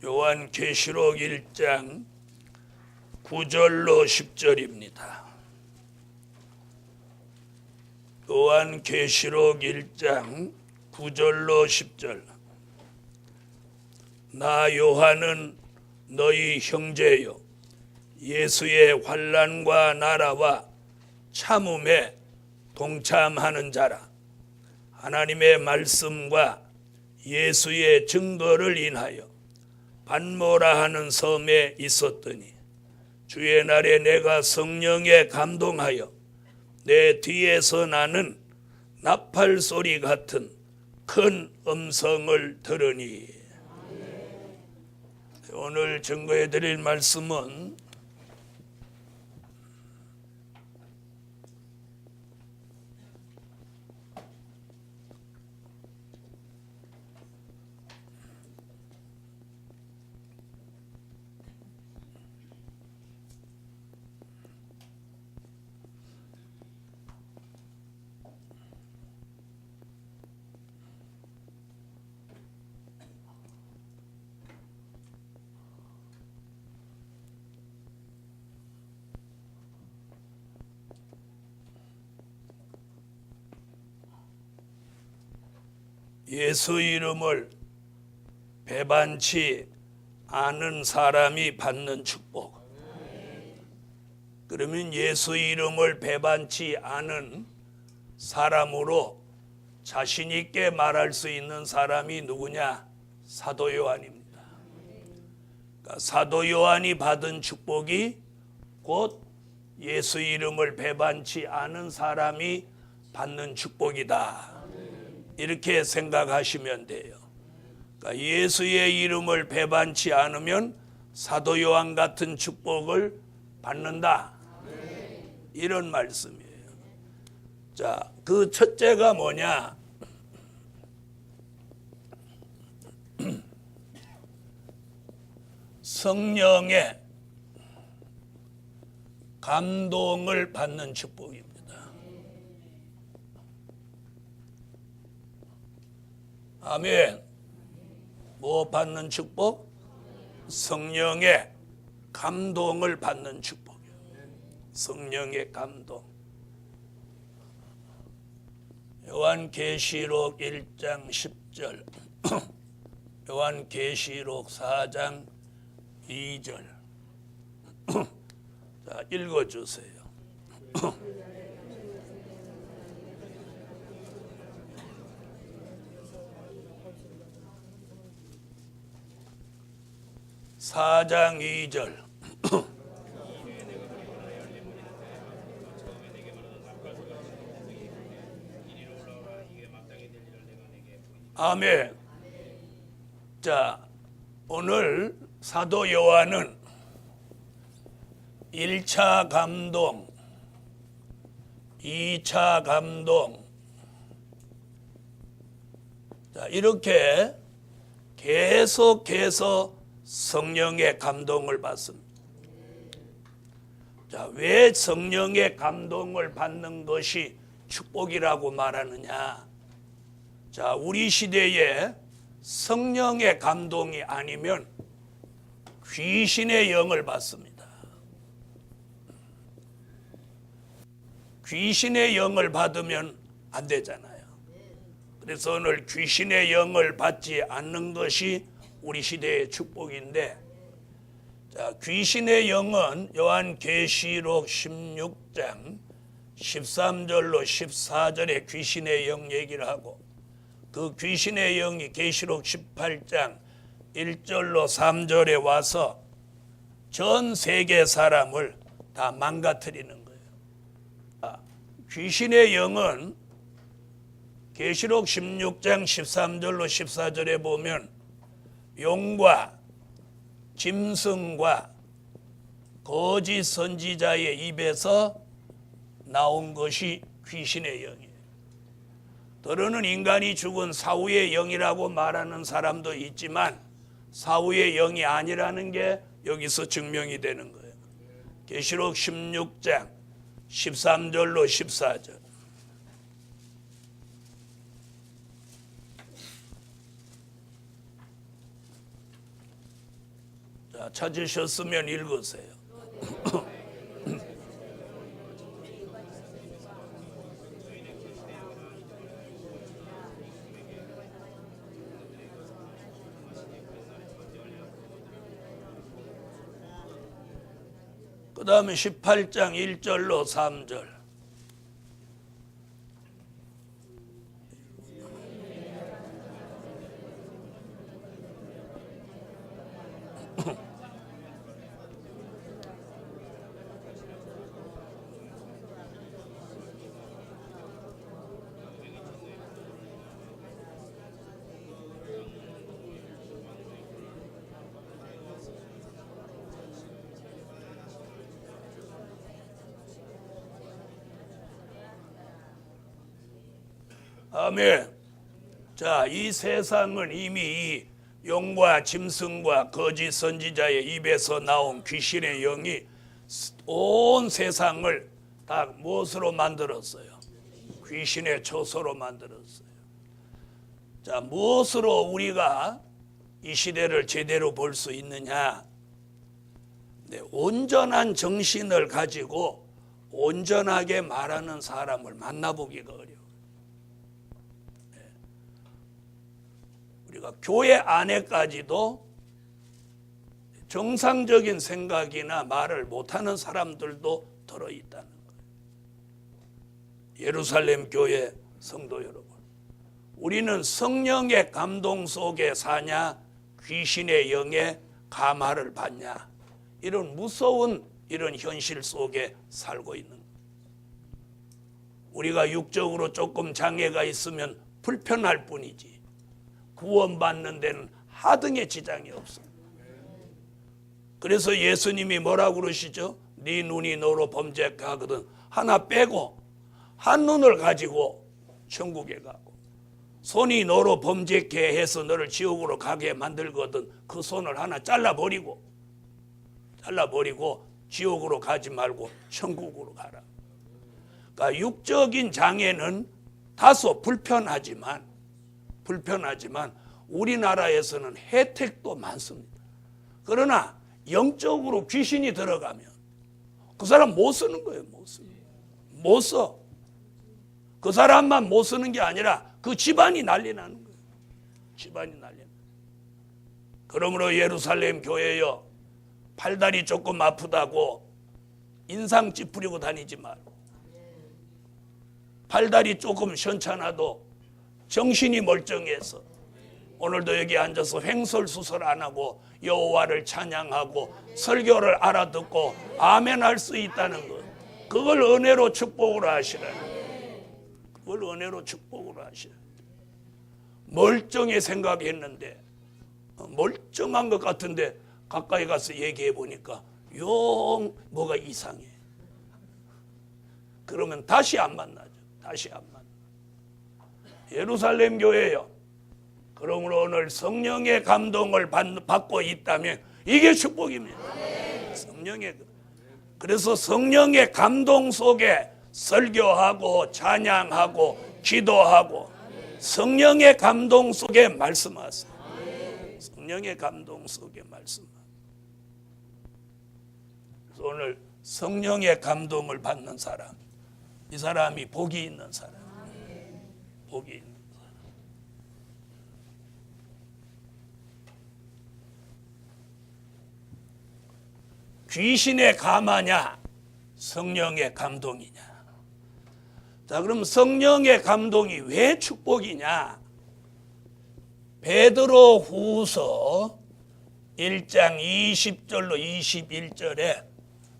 요한계시록 1장 9절로 10절입니다. 요한계시록 1장 9절로 10절. 나 요한은 너희 형제요 예수의 환난과 나라와 참음에 동참하는 자라. 하나님의 말씀과 예수의 증거를 인하여 반모라 하는 섬에 있었더니 주의 날에 내가 성령에 감동하여 내 뒤에서 나는 나팔 소리 같은 큰 음성을 들으니. 오늘 증거해 드릴 말씀은 예수 이름을 배반치 않은 사람이 받는 축복. 그러면 예수 이름을 배반치 않은 사람으로 자신 있게 말할 수 있는 사람이 누구냐? 사도 요한입니다. 그러니까 사도 요한이 받은 축복이 곧 예수 이름을 배반치 않은 사람이 받는 축복이다. 이렇게 생각하시면 돼요. 그러니까 예수의 이름을 배반치 않으면 사도 요한 같은 축복을 받는다. 이런 말씀이에요. 자, 그 첫째가 뭐냐? 성령의 감동을 받는 축복입니다. 아멘. 뭐 받는 축복? 성령의 감동을 받는 축복이에요. 성령의 감동. 요한계시록 1장 10절, 요한계시록 4장 2절. 자, 읽어주세요. 사장 2절. 아멘. 자, 오늘 사도 요한은 1차 감동, 2차 감동, 자, 이렇게 계속해서 성령의 감동을 받습니다. 자, 왜 성령의 감동을 받는 것이 축복이라고 말하느냐? 자, 우리 시대에 성령의 감동이 아니면 귀신의 영을 받습니다. 귀신의 영을 받으면 안 되잖아요. 그래서 오늘 귀신의 영을 받지 않는 것이 우리 시대의 축복인데, 자, 귀신의 영은 요한계시록 16장 13절로 14절에 귀신의 영 얘기를 하고, 그 귀신의 영이 계시록 18장 1절로 3절에 와서 전 세계 사람을 다 망가뜨리는 거예요. 귀신의 영은 계시록 16장 13절로 14절에 보면 용과 짐승과 거짓 선지자의 입에서 나온 것이 귀신의 영이에요. 더러는 인간이 죽은 사후의 영이라고 말하는 사람도 있지만 사후의 영이 아니라는 게 여기서 증명이 되는 거예요. 계시록 16장 13절로 14절. 자, 찾으셨으면 읽으세요. 그 다음에 18장 1절로 3절. 아멘. 자, 이 세상은 이미 이 용과 짐승과 거짓 선지자의 입에서 나온 귀신의 영이 온 세상을 다 무엇으로 만들었어요? 귀신의 처소로 만들었어요. 자, 무엇으로 우리가 이 시대를 제대로 볼 수 있느냐? 네, 온전한 정신을 가지고 온전하게 말하는 사람을 만나보기가 어려워요. 우리가 교회 안에까지도 정상적인 생각이나 말을 못하는 사람들도 들어있다는 거예요. 예루살렘 교회 성도 여러분, 우리는 성령의 감동 속에 사냐, 귀신의 영에 감화를 받냐, 이런 무서운 이런 현실 속에 살고 있는 거예요. 우리가 육적으로 조금 장애가 있으면 불편할 뿐이지 구원받는 데는 하등의 지장이 없습니다. 그래서 예수님이 뭐라고 그러시죠? 네 눈이 너로 범죄케 하거든 하나 빼고 한 눈을 가지고 천국에 가고, 손이 너로 범죄케 해서 너를 지옥으로 가게 만들거든 그 손을 하나 잘라버리고 지옥으로 가지 말고 천국으로 가라. 그러니까 육적인 장애는 다소 불편하지만 우리나라에서는 혜택도 많습니다. 그러나 영적으로 귀신이 들어가면 그 사람 못 쓰는 거예요. 못 써. 그 사람만 못 쓰는 게 아니라 그 집안이 난리 나는 거예요. 집안이 난리 나는 거예요. 그러므로 예루살렘 교회여, 팔다리 조금 아프다고 인상 찌푸리고 다니지 말고, 팔다리 조금 시원찮아도 정신이 멀쩡해서 오늘도 여기 앉아서 횡설수설 안 하고 여호와를 찬양하고 설교를 알아듣고 아멘 할 수 있다는 것, 그걸 은혜로 축복으로 하시라는, 그걸 은혜로 축복으로 하시라. 멀쩡히 생각했는데, 멀쩡한 것 같은데 가까이 가서 얘기해 보니까 영 뭐가 이상해. 그러면 다시 안 만나죠. 다시 안 만나. 예루살렘 교회요, 그러므로 오늘 성령의 감동을 받고 있다면 이게 축복입니다. 성령의, 그래서 성령의 감동 속에 설교하고 찬양하고 기도하고 성령의 감동 속에 말씀하세요. 성령의 감동 속에 말씀하세요. 그래서 오늘 성령의 감동을 받는 사람, 이 사람이 복이 있는 사람. 복이 있는 사람. 귀신의 감화냐, 성령의 감동이냐? 자, 그럼 성령의 감동이 왜 축복이냐? 베드로 후서 1장 20절로 21절에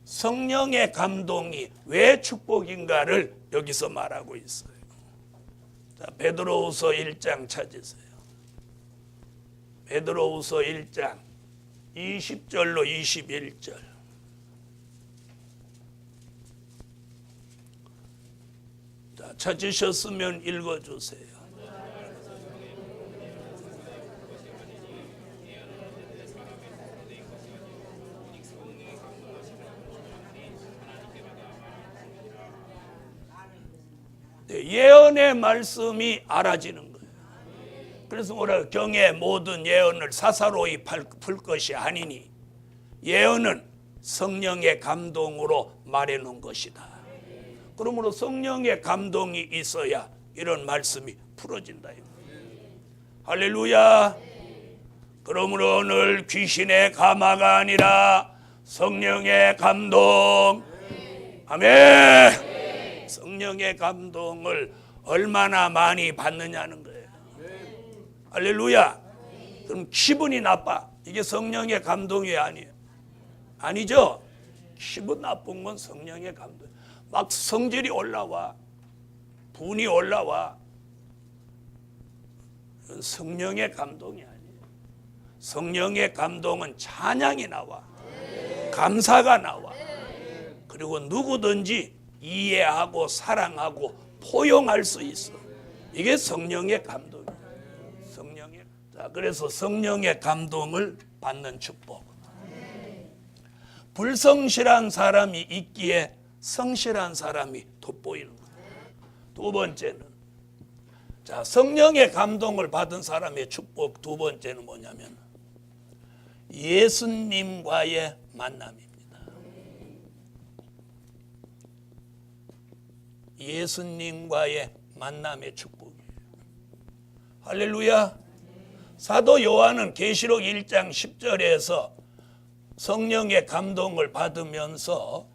성령의 감동이 왜 축복인가를 여기서 말하고 있어요. 자, 베드로후서 1장 찾으세요. 베드로후서 1장 20절로 21절. 자, 찾으셨으면 읽어주세요. 예언의 말씀이 알아지는 거예요. 그래서 뭐라 경의 모든 예언을 사사로이 풀 것이 아니니 예언은 성령의 감동으로 말해놓은 것이다. 그러므로 성령의 감동이 있어야 이런 말씀이 풀어진다. 할렐루야. 그러므로 오늘 귀신의 감화가 아니라 성령의 감동. 아멘. 성령의 감동을 얼마나 많이 받느냐는 거예요. 할렐루야. 그럼 기분이 나빠. 이게 성령의 감동이 아니에요. 아니죠? 기분 나쁜 건 성령의 감동. 막 성질이 올라와. 분이 올라와. 성령의 감동이 아니에요. 성령의 감동은 찬양이 나와. 감사가 나와. 그리고 누구든지 이해하고 사랑하고 포용할 수 있어. 이게 성령의 감동이에요. 성령의. 자, 그래서 성령의 감동을 받는 축복. 불성실한 사람이 있기에 성실한 사람이 돋보이는 거예요. 두 번째는, 자, 성령의 감동을 받은 사람의 축복 두 번째는 뭐냐면 예수님과의 만남입니다. 예수님과의 만남의 축복이에요. 할렐루야. 사도 요한은 계시록 1장 10절에서 성령의 감동을 받으면서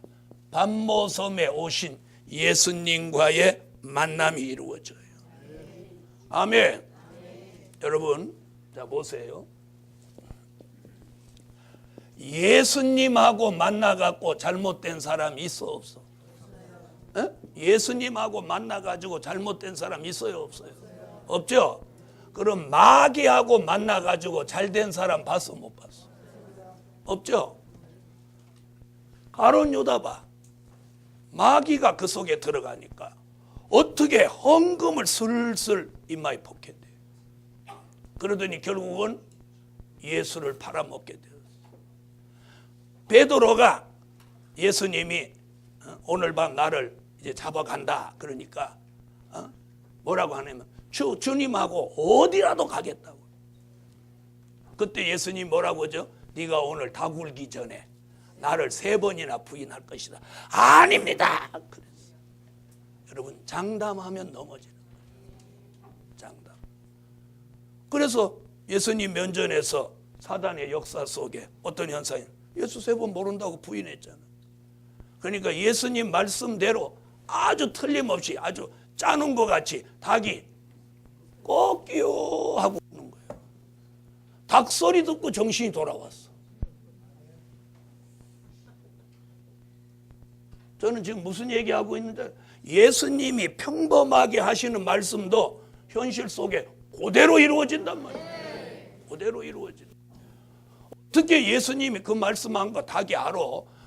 밤모섬에 오신 예수님과의 만남이 이루어져요. 아멘. 여러분, 자 보세요. 예수님하고 만나갖고 잘못된 사람 있어 없어? 에? 예수님하고 만나가지고 잘못된 사람 있어요 없어요? 없죠? 그럼 마귀하고 만나가지고 잘된 사람 봤어 못 봤어? 없죠? 가룟 유다 봐. 마귀가 그 속에 들어가니까 어떻게 헌금을 슬슬 이마에 벗게 돼. 그러더니 결국은 예수를 팔아먹게 되었어. 베드로가 예수님이 오늘 밤 나를 이제 잡아간다 그러니까 뭐라고 하냐면 주님하고 어디라도 가겠다고. 그때 예수님 뭐라고 하죠? 네가 오늘 다 굴기 전에 나를 3번이나 부인할 것이다. 아닙니다. 그랬어. 여러분, 장담하면 넘어지는 거예요. 장담. 그래서 예수님 면전에서 사단의 역사 속에 어떤 현상이, 예수 3번 모른다고 부인했잖아. 그러니까 예수님 말씀대로 아주 틀림없이 아주 짜는 것 같이 닭이 꺾여 하고 우는 거예요. 닭 소리 듣고 정신이 돌아왔어. 저는 지금 무슨 얘기하고 있는데, 예수님이 평범하게 하시는 말씀도 현실 속에 그대로 이루어진단 말이에요. 그대로 이루어진다. 어떻게 예수님이 그 말씀한 거 닭이 알아?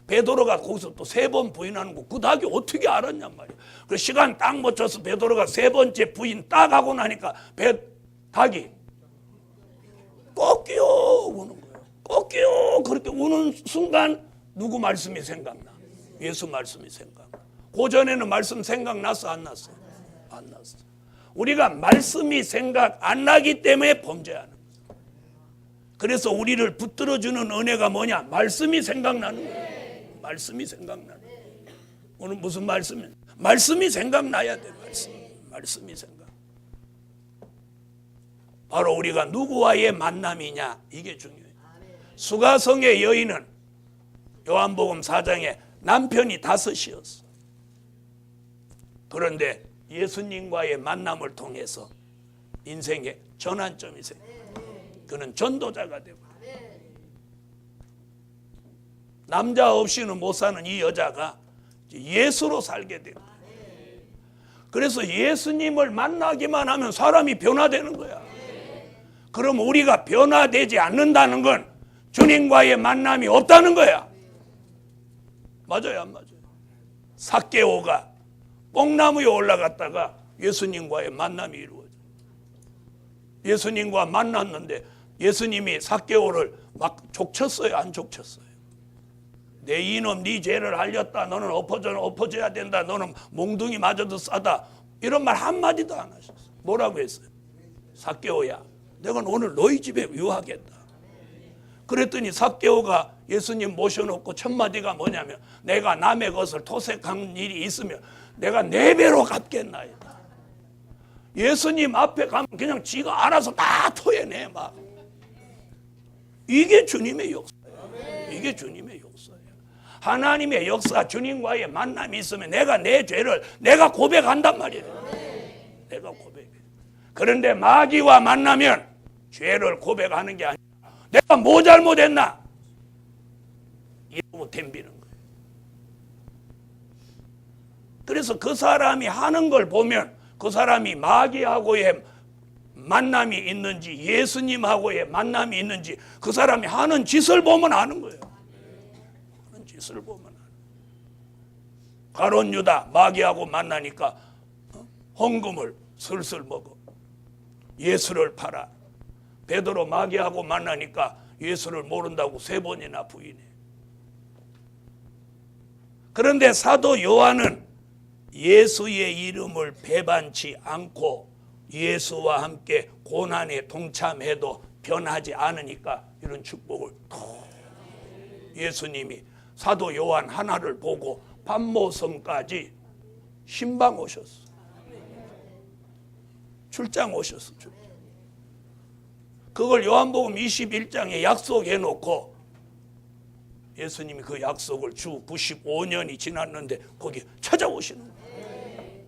베드로가 거기서 또 3번 부인하는 거 그 닭이 어떻게 알았냔 말이에요. 그 시간 딱 맞춰서 베드로가 3번째 부인 딱 하고 나니까 닭이 꺾여 우는 거예요. 꺾여. 그렇게 우는 순간 누구 말씀이 생각나? 예수 말씀이 생각나. 그 전에는 말씀 생각났어 안 났어? 안 났어. 우리가 말씀이 생각 안 나기 때문에 범죄하는 거예요. 그래서 우리를 붙들어주는 은혜가 뭐냐? 말씀이 생각나는 거예요. 말씀이 생각나는 거예요. 오늘 무슨 말씀이야? 말씀이 생각나야 돼. 말씀이 생각. 바로 우리가 누구와의 만남이냐, 이게 중요해요. 수가성의 여인은 요한복음 4장에 남편이 5이었어. 그런데 예수님과의 만남을 통해서 인생의 전환점이 생겨. 그는 전도자가 되고, 남자 없이는 못 사는 이 여자가 예수로 살게 되고, 그래서 예수님을 만나기만 하면 사람이 변화되는 거야. 그럼 우리가 변화되지 않는다는 건 주님과의 만남이 없다는 거야. 맞아요 안 맞아요? 삭개오가 뽕나무에 올라갔다가 예수님과의 만남이 이루어져. 예수님과 만났는데 예수님이 삭개오를 막 족쳤어요 안 족쳤어요? 내 이놈 네 죄를 알렸다. 너는 엎어져야 된다. 너는 몽둥이 맞아도 싸다. 이런 말 한마디도 안 하셨어요. 뭐라고 했어요? 삭개오야, 내가 오늘 너희 집에 유하겠다. 그랬더니 삭개오가 예수님 모셔놓고 첫 마디가 뭐냐면 내가 남의 것을 토색한 일이 있으면 내가 4배로 갚겠나이다. 예수님 앞에 가면 그냥 지가 알아서 다 토해내 막. 이게 주님의 역사예요. 이게 주님의 역사예요. 하나님의 역사, 주님과의 만남이 있으면 내가 내 죄를 내가 고백한단 말이에요. 내가 고백해. 그런데 마귀와 만나면 죄를 고백하는 게 아니라 내가 뭐 잘못했나? 이러고 덤비는 거예요. 그래서 그 사람이 하는 걸 보면 그 사람이 마귀하고의 만남이 있는지 예수님하고의 만남이 있는지 그 사람이 하는 짓을 보면 아는 거예요. 하는 짓을 보면 아는 거예요. 가룟 유다 마귀하고 만나니까 헌금을 슬슬 먹어. 예수를 팔아. 베드로 마귀하고 만나니까 예수를 모른다고 3번이나 부인해. 그런데 사도 요한은 예수의 이름을 배반치 않고 예수와 함께 고난에 동참해도 변하지 않으니까 이런 축복을 예수님이 사도 요한 하나를 보고 반모섬까지 신방 오셨어. 출장 오셨어. 그걸 요한복음 21장에 약속해 놓고 예수님이 그 약속을 주 95년이 지났는데 거기 찾아오시는 거예요.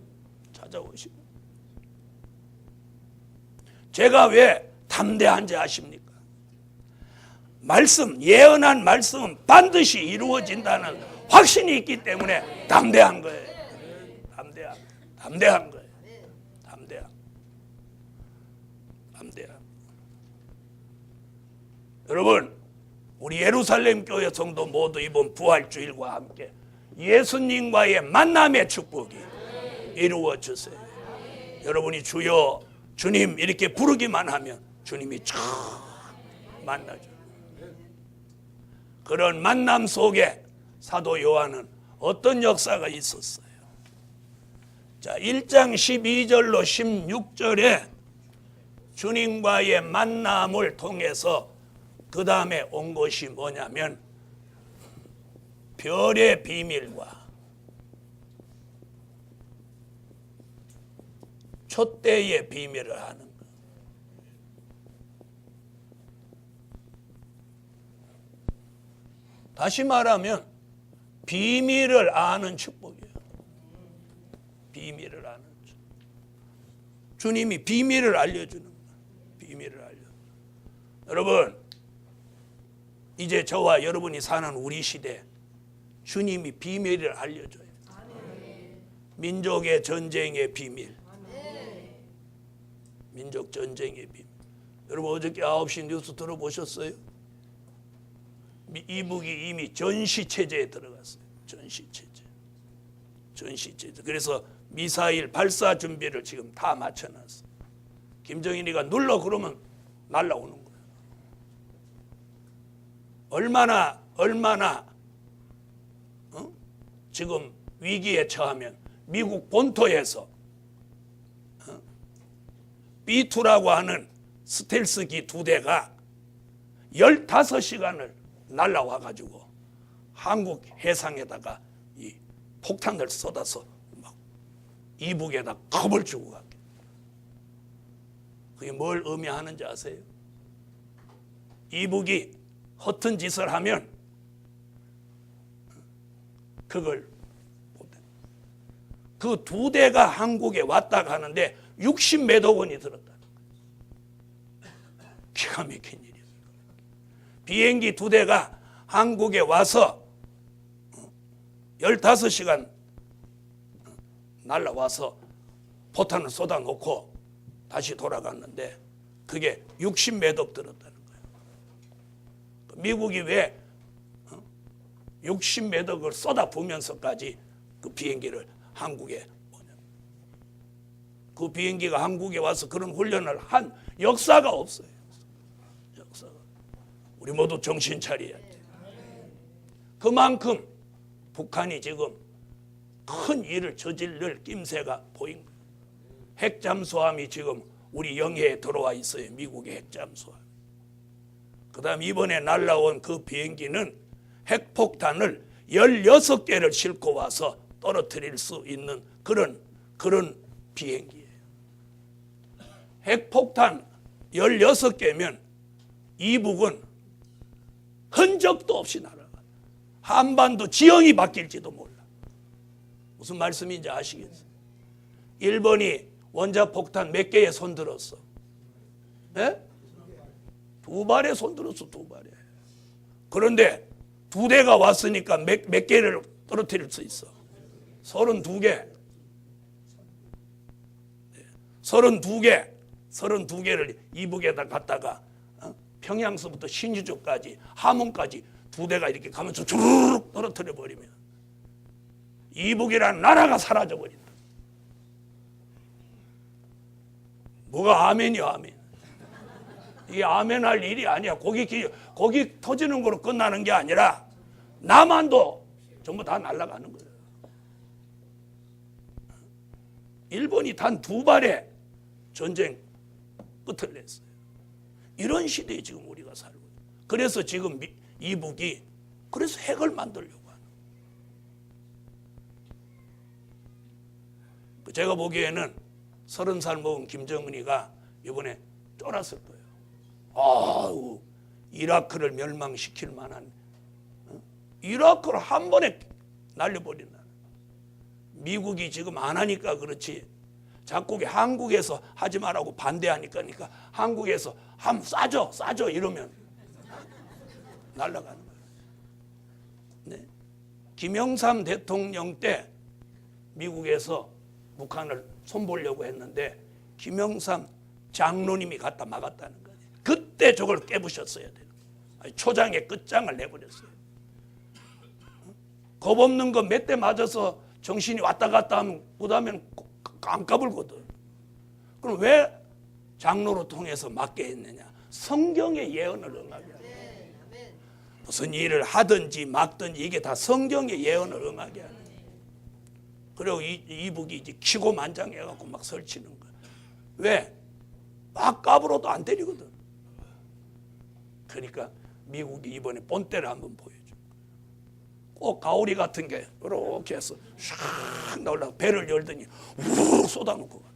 찾아오시고. 제가 왜 담대한지 아십니까? 말씀, 예언한 말씀은 반드시 이루어진다는 확신이 있기 때문에 담대한 거예요. 담대한 거예요. 담대한. 여러분, 우리 예루살렘 교회 성도 모두 이번 부활주일과 함께 예수님과의 만남의 축복이 이루어지세요. 여러분이 주여 주님 이렇게 부르기만 하면 주님이 쫙 만나죠. 그런 만남 속에 사도 요한은 어떤 역사가 있었어요. 자, 1장 12절로 16절에 주님과의 만남을 통해서 그 다음에 온 것이 뭐냐면 별의 비밀과 촛대의 비밀을 하는 것. 다시 말하면 비밀을 아는 축복이에요. 비밀을 아는 축복. 주님이 비밀을 알려주는 거예요. 비밀을 알려주는 거예요. 여러분, 이제 저와 여러분이 사는 우리 시대 주님이 비밀을 알려줘요. 민족의 전쟁의 비밀. 민족 전쟁의 비밀. 여러분 어저께 9시 뉴스 들어보셨어요? 이북이 이미 전시체제에 들어갔어요. 전시체제. 그래서 미사일 발사 준비를 지금 다 맞춰놨어요. 김정일이가 눌러 그러면 날라오는 거예요. 얼마나 지금 위기에 처하면 미국 본토에서 B2라고 하는 스텔스기 2대가 15시간을 날라와가지고 한국 해상에다가 이 폭탄을 쏟아서 막 이북에다 겁을 주고 가게. 그게 뭘 의미하는지 아세요? 이북이 허튼 짓을 하면 그걸 그 2대가 한국에 왔다 가는데 60몇억 원이 들었다. 기가 막힌 일이에요. 비행기 2대가 한국에 와서 15시간 날라와서 포탄을 쏟아놓고 다시 돌아갔는데 그게 60몇억 들었다는 거예요. 미국이 왜 60몇억을 쏟아부으면서까지 그 비행기를 한국에 그 비행기가 한국에 와서 그런 훈련을 한 역사가 없어요. 역사가. 우리 모두 정신 차려야 돼. 그만큼 북한이 지금 큰 일을 저지를 낌새가 보인 거예요. 핵잠수함이 지금 우리 영해에 들어와 있어요. 미국의 핵잠수함. 그 다음 이번에 날라온 그 비행기는 핵폭탄을 16개를 싣고 와서 떨어뜨릴 수 있는 그런 비행기예요. 핵폭탄 16개면 이북은 흔적도 없이 날아가. 한반도 지형이 바뀔지도 몰라. 무슨 말씀인지 아시겠어요? 일본이 원자폭탄 몇 개에 손들었어? 네? 2발에 손들었어, 2발에. 그런데 2대가 왔으니까 몇 개를 떨어뜨릴 수 있어? 32개. 32개를 이북에다 갖다가 평양서부터 신주주까지 함흥까지 2대가 이렇게 가면서 주르륵 떨어뜨려 버리면 이북이라는 나라가 사라져 버린다. 뭐가 아멘이야, 아멘. 이게 아멘할 일이 아니야. 거기 터지는 거로 끝나는 게 아니라 남한도 전부 다 날아가는 거예요. 일본이 단 2발의 전쟁 끝을 냈어요. 이런 시대에 지금 우리가 살고 있어요. 그래서 지금 이북이 그래서 핵을 만들려고 하는 거예요. 제가 보기에는 30살 먹은 김정은이가 이번에 쫄았을 거예요. 아우, 이라크를 멸망시킬 만한, 이라크를 한 번에 날려버린다. 미국이 지금 안 하니까 그렇지. 자꾸 한국에서 하지 말라고 반대하니까 한국에서 함 싸줘 이러면 날아가는 거예요. 네. 김영삼 대통령 때 미국에서 북한을 손보려고 했는데 김영삼 장로님이 갖다 막았다는 거예요. 그때 저걸 깨부셨어야 돼요. 초장의 끝장을 내버렸어요. 겁없는 거 몇 대 맞아서 정신이 왔다 갔다 하면 그다음엔 안 까불거든. 그럼 왜 장로로 통해서 막게 했느냐? 성경의 예언을 응하게 하는 거예요. 무슨 일을 하든지 막든지 이게 다 성경의 예언을 응하게 하는 거예요. 그리고 이북이 이제 기고만장해갖고 막 설치는 거예요. 왜? 막 까불어도 안 때리거든. 그러니까 미국이 이번에 본때를 한번 보여줘. 꼭 가오리 같은 게 이렇게 해서 샥 나올라 배를 열더니 우르르 쏟아놓고 가.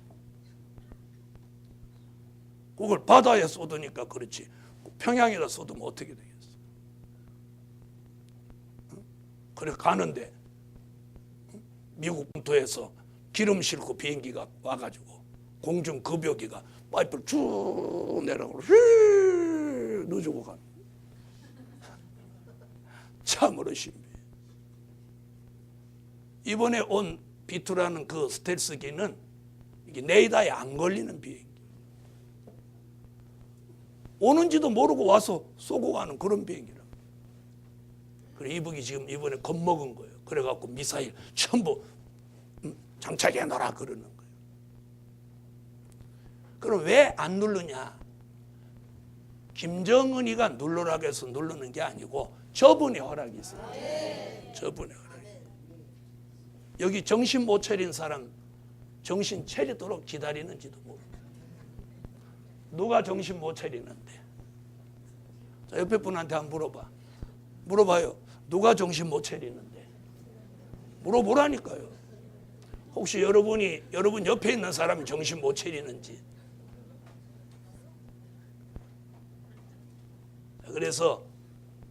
그걸 바다에 쏟으니까 그렇지. 평양에다 쏟으면 어떻게 되겠어? 그래 가는데 미국 본토에서 기름 싣고 비행기가 와가지고 공중급여기가 파이프를 쭉 내려가고 휘 넣어주고 가는. 참으로 신비해. 이번에 온 B2라는 그 스텔스기는 이게 레이더에 안 걸리는 비행기. 오는지도 모르고 와서 쏘고 가는 그런 비행기라고. 그래 이북이 지금 이번에 겁먹은 거예요. 그래갖고 미사일 전부 장착해 놔라 그러는 거예요. 그럼 왜 안 누르냐? 김정은이가 누르라고 해서 누르는 게 아니고 저분의 허락이 있어요. 저분의 허락이. 여기 정신 못 차린 사람 정신 차리도록 기다리는지도 모르고. 누가 정신 못 차리는데? 자, 옆에 분한테 한번 물어봐요. 누가 정신 못 차리는데? 물어보라니까요. 혹시 여러분 옆에 있는 사람이 정신 못 차리는지. 그래서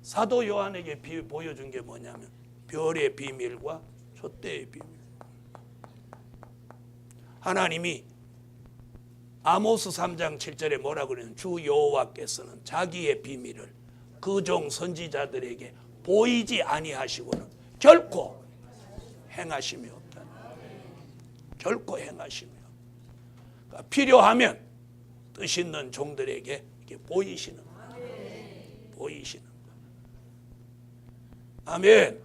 사도 요한에게 보여준 게 뭐냐면 별의 비밀과 촛대의 비밀. 하나님이 아모스 3장 7절에 뭐라고 그러냐면 주 여호와께서는 자기의 비밀을 그 종 선지자들에게 보이지 아니하시고는 결코 행하심이 없다. 결코 행하심이 없다. 그러니까 필요하면 뜻 있는 종들에게 이렇게 보이시는 거예요. 보이시는 거예요. 아멘.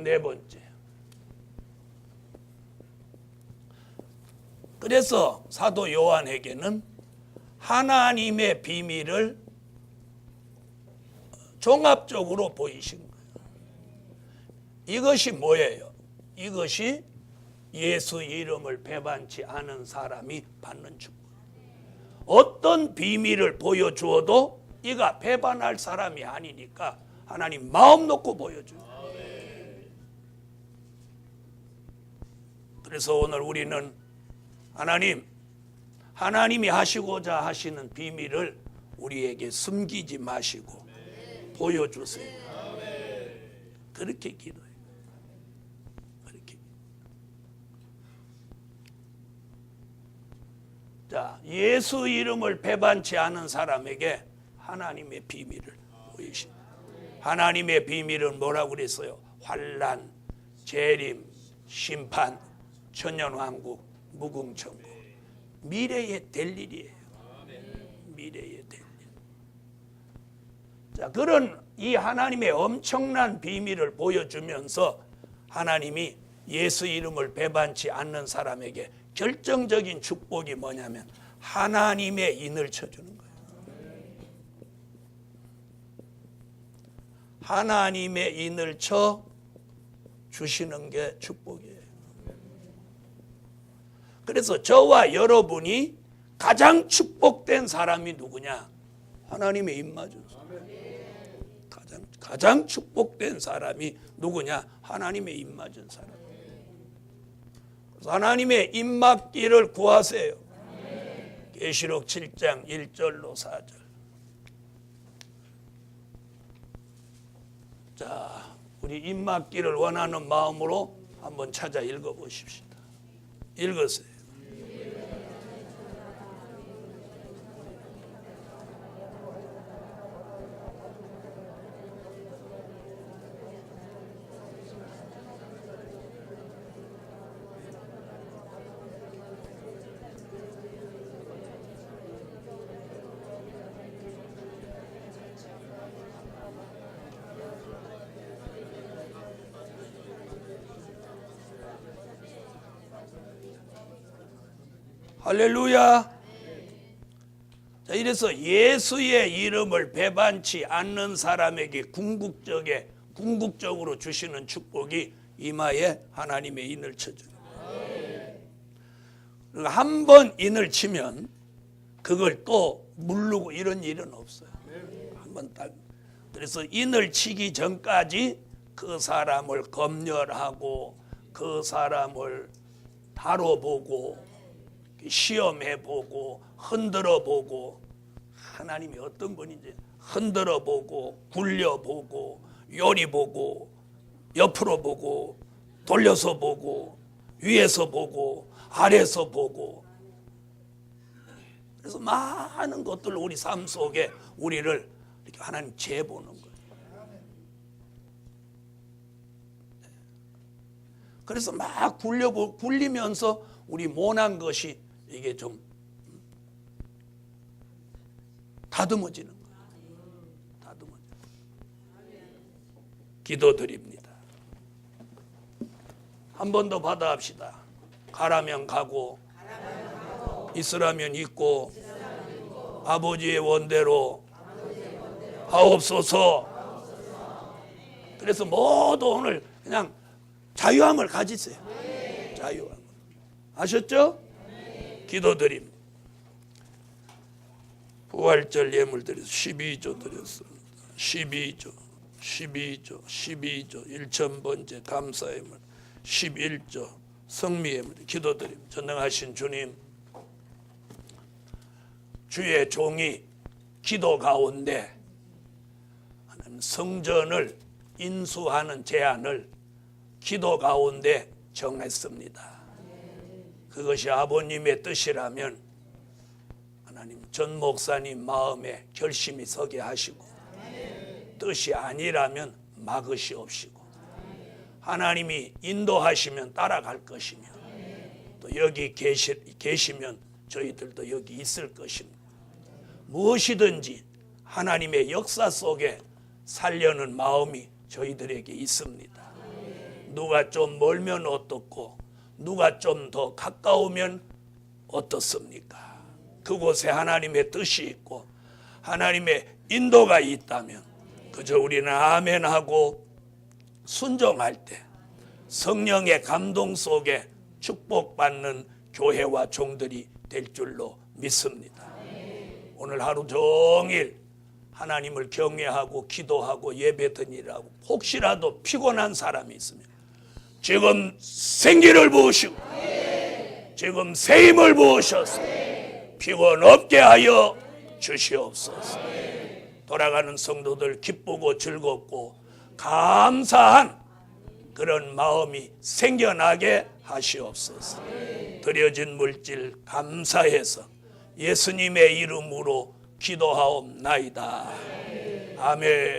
네 번째. 그래서 사도 요한에게는 하나님의 비밀을 종합적으로 보이신 거예요. 이것이 뭐예요? 이것이 예수 이름을 배반치 않은 사람이 받는 축복. 어떤 비밀을 보여주어도 이가 배반할 사람이 아니니까 하나님 마음 놓고 보여줘요. 그래서 오늘 우리는 하나님이 하시고자 하시는 비밀을 우리에게 숨기지 마시고 보여주세요. 그렇게 기도해요. 그렇게. 자, 예수 이름을 배반치 않은 사람에게 하나님의 비밀을 보이십니다. 하나님의 비밀은 뭐라고 그랬어요? 환난, 재림, 심판, 천년왕국, 무궁천국. 미래에 될 일이에요. 미래에 될 일. 자, 그런 이 하나님의 엄청난 비밀을 보여주면서 하나님이 예수 이름을 배반치 않는 사람에게 결정적인 축복이 뭐냐면 하나님의 인을 쳐주는 거예요. 하나님의 인을 쳐 주시는 게 축복이에요. 그래서 저와 여러분이 가장 축복된 사람이 누구냐? 하나님의 인 맞은 사람. 가장 축복된 사람이 누구냐? 하나님의 인 맞은 사람. 그래서 하나님의 인 맞기를 구하세요. 계시록 7장 1절로 4절. 자, 우리 인 맞기를 원하는 마음으로 한번 찾아 읽어보십시다. 읽으세요. 할렐루야. 자, 이래서 예수의 이름을 배반치 않는 사람에게 궁극적으로 주시는 축복이 이마에 하나님의 인을 쳐주는 거예요. 한 번 인을 치면 그걸 또 무르고 이런 일은 없어요. 한번 딱. 그래서 인을 치기 전까지 그 사람을 검열하고 그 사람을 다뤄보고 시험해보고 흔들어보고 하나님이 어떤 분인지 흔들어보고 굴려보고 요리보고 옆으로 보고 돌려서 보고 위에서 보고 아래서 보고 그래서 많은 것들 우리 삶 속에 우리를 이렇게 하나님 재보는 거예요. 그래서 막 굴리면서 우리 모난 것이 이게 좀 다듬어지는 거예요. 다듬어지는 거예요. 기도드립니다. 한 번 더 받아합시다. 가라면 가고 있으라면 있고 아버지의 원대로 하옵소서. 그래서 모두 오늘 그냥 자유함을 가지세요. 자유함. 아셨죠? 기도드립니다. 부활절 예물 드려서 12조 드렸습니다. 12조 1000번째 감사예물 11조 성미예물 기도드립니다. 전능하신 주님, 주의 종이 기도 가운데 성전을 인수하는 제안을 기도 가운데 정했습니다. 그것이 아버님의 뜻이라면 하나님 전 목사님 마음에 결심이 서게 하시고 뜻이 아니라면 막으시옵시고 하나님이 인도하시면 따라갈 것이며 또 여기 계시면 저희들도 여기 있을 것입니다. 무엇이든지 하나님의 역사 속에 살려는 마음이 저희들에게 있습니다. 누가 좀 멀면 어떻고 누가 좀 더 가까우면 어떻습니까? 그곳에 하나님의 뜻이 있고 하나님의 인도가 있다면 그저 우리는 아멘하고 순종할 때 성령의 감동 속에 축복받는 교회와 종들이 될 줄로 믿습니다. 오늘 하루 종일 하나님을 경외하고 기도하고 예배드리라고 혹시라도 피곤한 사람이 있으면 지금 생기를 부으시고 지금 새 힘을 부으셔서 피곤 없게 하여 주시옵소서. 돌아가는 성도들 기쁘고 즐겁고 감사한 그런 마음이 생겨나게 하시옵소서. 드려진 물질 감사해서 예수님의 이름으로 기도하옵나이다. 아멘.